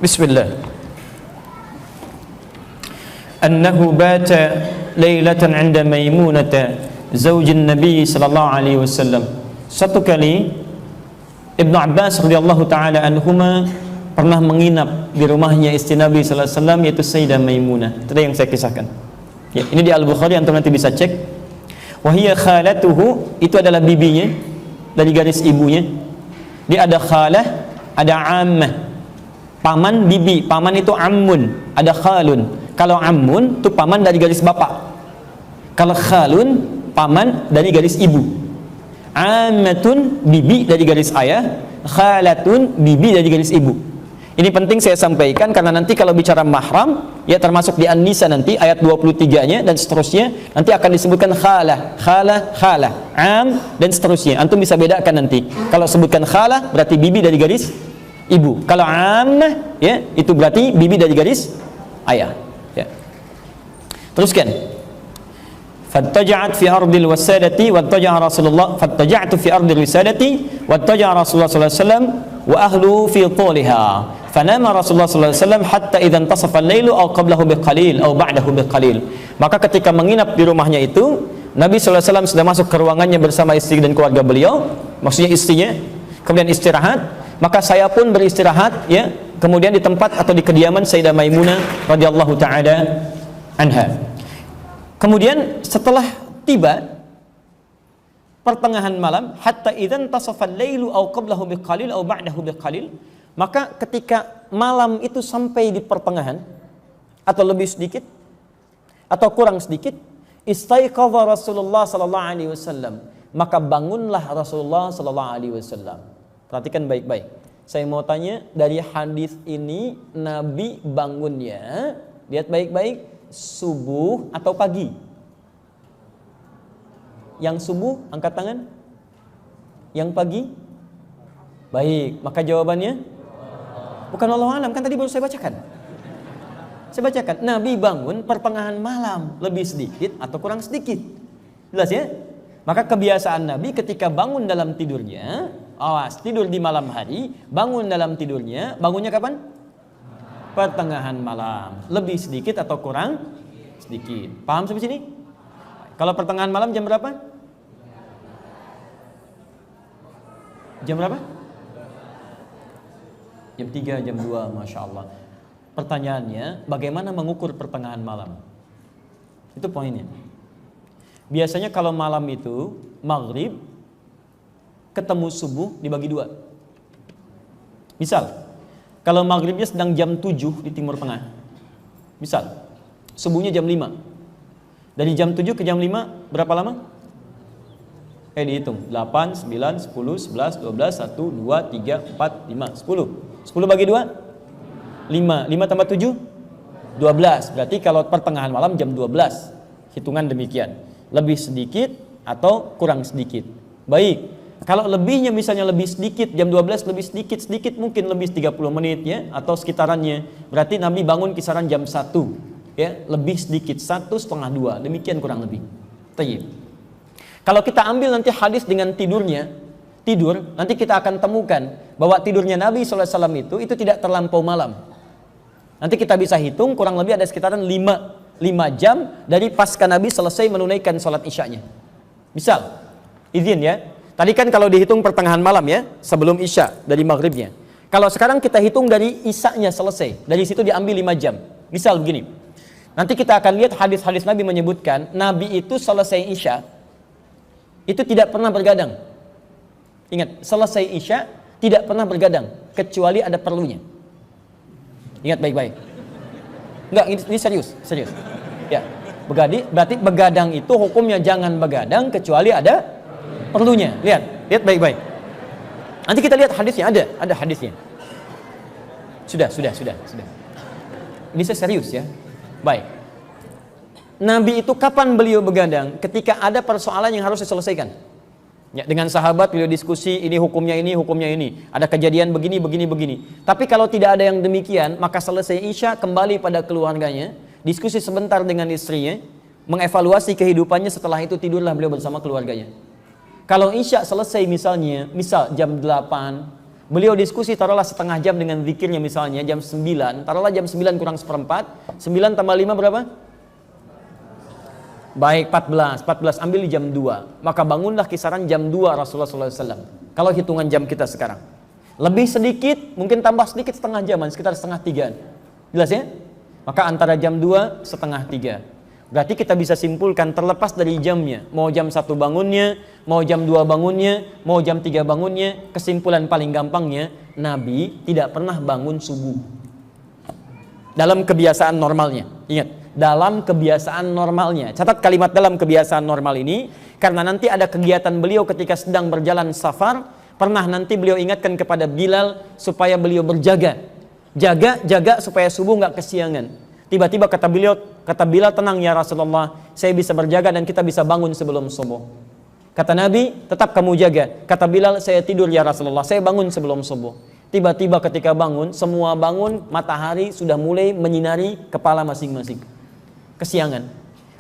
Bismillah. Annahu bata lailatan 'inda Maimunata zaujin Nabi sallallahu alaihi wasallam. Satu kali Ibnu Abbas radhiyallahu taala anhuma pernah menginap di rumahnya istri Nabi sallallahu alaihi wasallam, yaitu Sayyidah Maimunah. Tadi yang saya kisahkan. Ya, ini di Al-Bukhari, antum nanti bisa cek. Wa hiya khalatuhu, itu adalah bibinya dari garis ibunya. Dia ada khalah, ada ammah. Paman, bibi. Paman itu ammun, ada khalun. Kalau ammun itu paman dari garis bapak. Kalau khalun, paman dari garis ibu. Ammatun, bibi dari garis ayah. Khalatun, bibi dari garis ibu. Ini penting saya sampaikan karena nanti kalau bicara mahram, ya termasuk di An-Nisa nanti ayat 23-nya dan seterusnya, nanti akan disebutkan khalah, khalah, khalah, am dan seterusnya. Antum bisa bedakan nanti. Kalau sebutkan khalah berarti bibi dari garis ibu. Kalau am, ya itu berarti bibi dari garis ayah. Ya. Teruskan. Fattaja'at fi ardil wasadati wattaja'a Rasulullah fattaja'tu fi ardil wasadati wattaja'a Rasulullah sallallahu alaihi wasallam wa ahlu fi tuliha. Fanama Rasulullah sallallahu alaihi wasallam hatta idza intasafa al-lailu aw qablahu biqalil aw ba'dahu biqalil. Maka ketika menginap di rumahnya itu, Nabi sallallahu alaihi wasallam sudah masuk ke ruangannya bersama istri dan keluarga beliau, maksudnya istrinya, kemudian istirahat, maka saya pun beristirahat, ya, kemudian di tempat atau di kediaman Sayyidah Maimunah radhiyallahu taala anha. Kemudian setelah tiba pertengahan malam, hatta idza intasafa al-lailu aw qablahu biqalil aw ba'dahu biqalil, maka ketika malam itu sampai di pertengahan atau lebih sedikit atau kurang sedikit, istaiqadha Rasulullah sallallahu alaihi wasallam, maka bangunlah Rasulullah sallallahu alaihi wasallam. Perhatikan baik-baik. Saya mau tanya, dari hadis ini Nabi bangunnya, lihat baik-baik, subuh atau pagi? Yang subuh angkat tangan. Yang pagi? Baik, maka jawabannya bukan Allahu alam, kan tadi baru saya bacakan. Saya bacakan, Nabi bangun pertengahan malam, lebih sedikit atau kurang sedikit. Jelas ya? Maka kebiasaan Nabi ketika bangun dalam tidurnya, awas, tidur di malam hari, bangun dalam tidurnya, bangunnya kapan? Pertengahan malam, lebih sedikit atau kurang sedikit. Paham sampai sini? Kalau pertengahan malam jam berapa? Jam berapa? Jam 3, jam 2, Masya Allah. Pertanyaannya, bagaimana mengukur pertengahan malam? Itu poinnya. Biasanya kalau malam itu, maghrib, ketemu subuh dibagi 2. Misal, kalau maghribnya sedang jam 7 di Timur Tengah. Misal, subuhnya jam 5. Dari jam 7 ke jam 5, berapa lama? Dihitung. 8, 9, 10, 11, 12, 1, 2, 3, 4, 5, 10. 10 bagi 2? 5. 5 tambah 7? 12. Berarti kalau pertengahan malam jam 12. Hitungan demikian. Lebih sedikit atau kurang sedikit. Baik. Kalau lebihnya misalnya lebih sedikit, jam 12 lebih sedikit mungkin lebih 30 menit ya, atau sekitarannya. Berarti Nabi bangun kisaran jam 1. Ya, lebih sedikit, 1 setengah 2. Demikian kurang lebih. Tayyib. Kalau kita ambil nanti hadis dengan tidurnya, nanti kita akan temukan bahwa tidurnya Nabi SAW itu tidak terlampau malam. Nanti kita bisa hitung kurang lebih ada sekitaran 5 jam dari pasca Nabi selesai menunaikan sholat isyanya. Misal, izin ya, tadi kan kalau dihitung pertengahan malam ya, sebelum isya dari maghribnya. Kalau sekarang kita hitung dari isyanya selesai, dari situ diambil 5 jam. Misal begini, nanti kita akan lihat hadis-hadis Nabi menyebutkan Nabi itu selesai isya itu tidak pernah bergadang. Ingat, selesai isya tidak pernah bergadang kecuali ada perlunya. Ingat baik-baik. Enggak, ini serius. Ya, berarti begadang itu hukumnya jangan begadang kecuali ada perlunya. Lihat baik-baik. Nanti kita lihat hadisnya, ada hadisnya. Sudah. Ini saya serius ya. Baik. Nabi itu kapan beliau begadang? Ketika ada persoalan yang harus diselesaikan. Ya, dengan sahabat beliau diskusi, ini hukumnya ini. Ada kejadian begini. Tapi kalau tidak ada yang demikian, maka selesai isya kembali pada keluarganya, diskusi sebentar dengan istrinya, mengevaluasi kehidupannya, setelah itu tidurlah beliau bersama keluarganya. Kalau isya selesai misal jam 8 Beliau diskusi taruhlah setengah jam dengan zikirnya misalnya jam 9, taruhlah jam 9 kurang seperempat, 9 tambah 5 berapa? Baik, 14 ambil di jam 2. Maka bangunlah kisaran jam 2 Rasulullah SAW. Kalau hitungan jam kita sekarang. Lebih sedikit, mungkin tambah sedikit setengah jaman, sekitar setengah 3. Jelas ya? Maka antara jam 2, setengah 3. Berarti kita bisa simpulkan terlepas dari jamnya. Mau jam 1 bangunnya, mau jam 2 bangunnya, mau jam 3 bangunnya. Kesimpulan paling gampangnya, Nabi tidak pernah bangun subuh. Dalam kebiasaan normalnya. Ingat, dalam kebiasaan normalnya. Catat kalimat dalam kebiasaan normal ini, karena nanti ada kegiatan beliau ketika sedang berjalan safar. Pernah nanti beliau ingatkan kepada Bilal supaya beliau berjaga. Jaga supaya subuh nggak kesiangan. Tiba-tiba kata Bilal, tenang ya Rasulullah, saya bisa berjaga dan kita bisa bangun sebelum subuh. Kata Nabi, tetap kamu jaga. Kata Bilal, saya tidur ya Rasulullah, saya bangun sebelum subuh. Tiba-tiba ketika bangun, semua bangun, matahari sudah mulai menyinari kepala masing-masing. Kesiangan.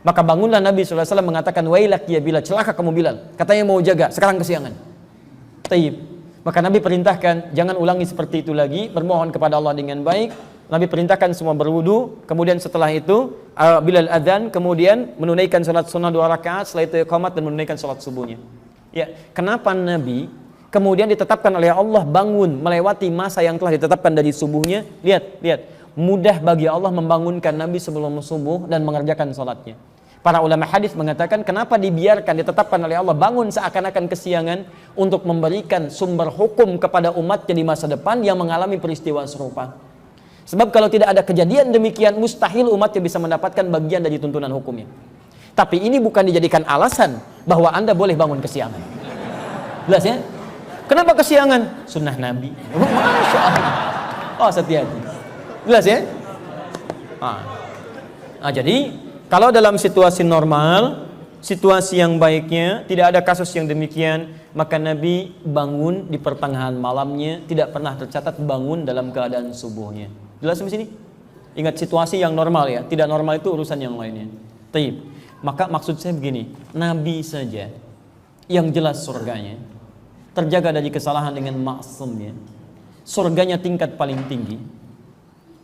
Maka bangunlah Nabi SAW mengatakan, wailak ya Bilal, celaka kamu Bilal. Katanya mau jaga, sekarang kesiangan. Taib. Maka Nabi perintahkan, jangan ulangi seperti itu lagi, bermohon kepada Allah dengan baik. Nabi perintahkan semua berwudu, kemudian setelah itu Bilal adzan, kemudian menunaikan salat sunnah 2 rakaat, setelah itu iqamat dan menunaikan salat subuhnya. Ya, kenapa Nabi kemudian ditetapkan oleh Allah bangun melewati masa yang telah ditetapkan dari subuhnya? Lihat, mudah bagi Allah membangunkan Nabi sebelum subuh dan mengerjakan salatnya. Para ulama hadis mengatakan kenapa dibiarkan ditetapkan oleh Allah bangun seakan-akan kesiangan untuk memberikan sumber hukum kepada umatnya di masa depan yang mengalami peristiwa serupa. Sebab kalau tidak ada kejadian demikian, mustahil umatnya bisa mendapatkan bagian dari tuntunan hukumnya. Tapi ini bukan dijadikan alasan bahwa Anda boleh bangun kesiangan. Jelas ya? Kenapa kesiangan? Sunnah Nabi. Masya Allah. Oh, hati-hati. Jelas ya? Jadi kalau dalam situasi normal, situasi yang baiknya, tidak ada kasus yang demikian, maka Nabi bangun di pertengahan malamnya, tidak pernah tercatat bangun dalam keadaan subuhnya. Jelas di sini? Ingat situasi yang normal ya, tidak normal itu urusan yang lainnya. Taib. Maka maksud saya begini, Nabi saja yang jelas surganya, terjaga dari kesalahan dengan maksumnya, surganya tingkat paling tinggi,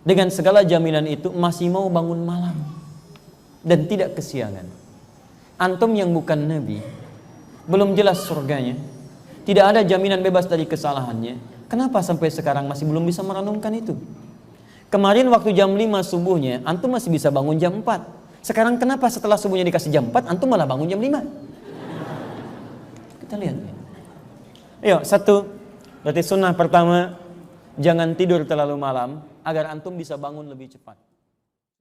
dengan segala jaminan itu masih mau bangun malam dan tidak kesiangan. Antum yang bukan Nabi, belum jelas surganya, tidak ada jaminan bebas dari kesalahannya, kenapa sampai sekarang masih belum bisa merenungkan itu? Kemarin waktu jam 5 subuhnya, antum masih bisa bangun jam 4. Sekarang kenapa setelah subuhnya dikasih jam 4, antum malah bangun jam 5? Kita lihat. Ayo, 1. Berarti sunnah pertama, jangan tidur terlalu malam agar antum bisa bangun lebih cepat.